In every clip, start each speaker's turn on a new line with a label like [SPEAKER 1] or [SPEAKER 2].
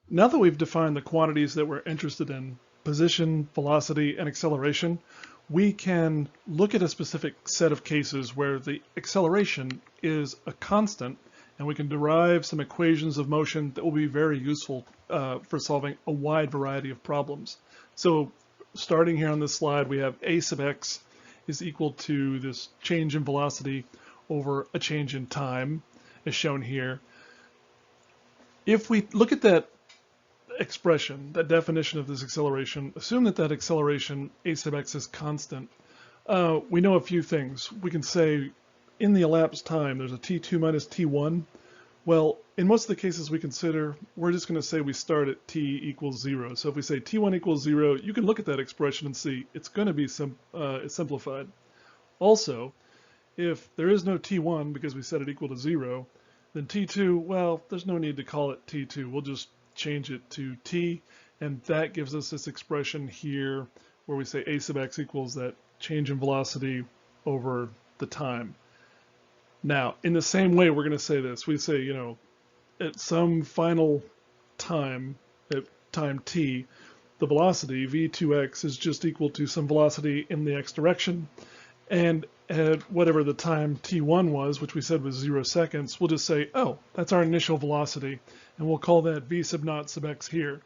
[SPEAKER 1] Now that we've defined the quantities that we're interested in, position, velocity, and acceleration, we can look at a specific set of cases where the acceleration is a constant, and we can derive some equations of motion that will be very useful for solving a wide variety of problems. So starting here on this slide, we have a sub x is equal to this change in velocity over a change in time, as shown here. If we look at that expression, that definition of this acceleration, assume that that acceleration, a sub x, is constant, we know a few things. We can say in the elapsed time, there's a t2 minus t1. Well, in most of the cases we consider, we're just going to say we start at t equals 0. So if we say t1 equals 0, you can look at that expression and see it's going to be it's simplified. Also, if there is no t1 because we set it equal to 0, then t2, well, there's no need to call it t2. We'll just change it to t, and that gives us this expression here where we say a sub x equals that change in velocity over the time. Now, in the same way, we're going to say this. We say, at some final time, at time t, the velocity, v2x, is just equal to some velocity in the x direction. And at whatever the time t1 was, which we said was 0 seconds, we'll just say, oh, that's our initial velocity, and we'll call that v sub naught sub x here.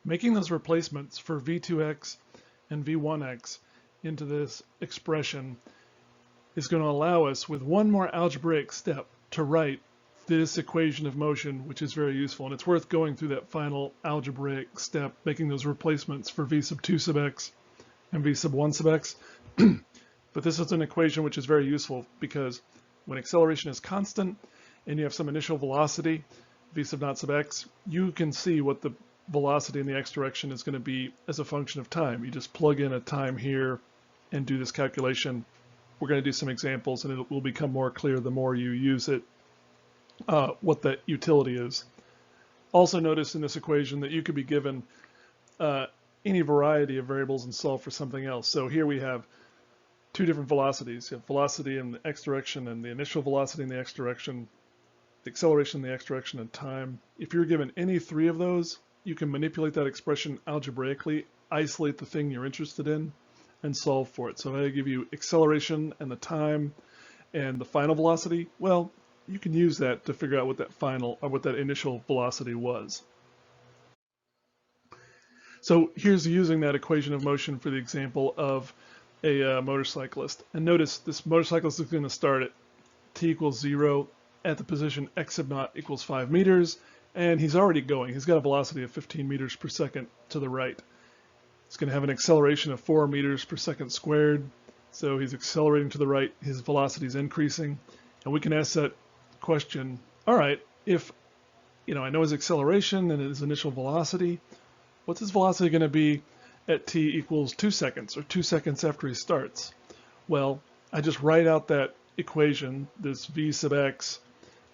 [SPEAKER 1] Making those replacements for v2x and v1x into this expression is going to allow us, with one more algebraic step, to write this equation of motion, which is very useful. And it's worth going through that final algebraic step, making those replacements for v sub 2 sub x and v sub 1 sub x. But this is an equation which is very useful because when acceleration is constant and you have some initial velocity, v sub naught sub x, you can see what the velocity in the x direction is going to be as a function of time. You just plug in a time here and do this calculation. We're going to do some examples, and it will become more clear the more you use it, what that utility is. Also notice in this equation that you could be given any variety of variables and solve for something else. So here we have two different velocities. You have velocity in the x direction and the initial velocity in the x direction, the acceleration in the x direction, and time. If you're given any three of those, you can manipulate that expression algebraically, isolate the thing you're interested in, and solve for it. So if I give you acceleration and the time and the final velocity, well, you can use that to figure out what that final or what that initial velocity was. So here's using that equation of motion for the example of a motorcyclist. And notice this motorcyclist is going to start at t equals 0 at the position x sub naught equals 5 meters, and he's already going. He's got a velocity of 15 meters per second to the right. It's going to have an acceleration of 4 meters per second squared. So he's accelerating to the right, his velocity is increasing. And we can ask that question, all right, if I know his acceleration and his initial velocity, what's his velocity going to be at t equals 2 seconds, or 2 seconds after he starts? Well, I just write out that equation, this v sub x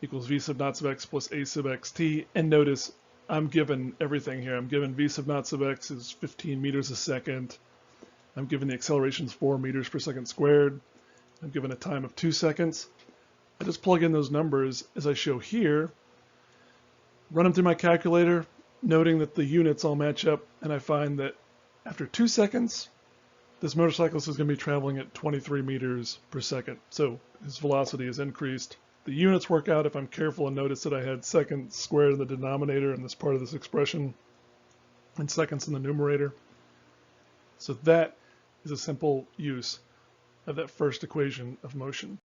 [SPEAKER 1] equals v sub naught sub x plus a sub xt, and notice I'm given everything here. I'm given v sub naught sub x is 15 meters a second. I'm given the acceleration is 4 meters per second squared. I'm given a time of 2 seconds. I just plug in those numbers as I show here, run them through my calculator, noting that the units all match up, and I find that after 2 seconds, this motorcyclist is going to be traveling at 23 meters per second. So his velocity is increased. The units work out if I'm careful and notice that I had seconds squared in the denominator in this part of this expression and seconds in the numerator. So that is a simple use of that first equation of motion.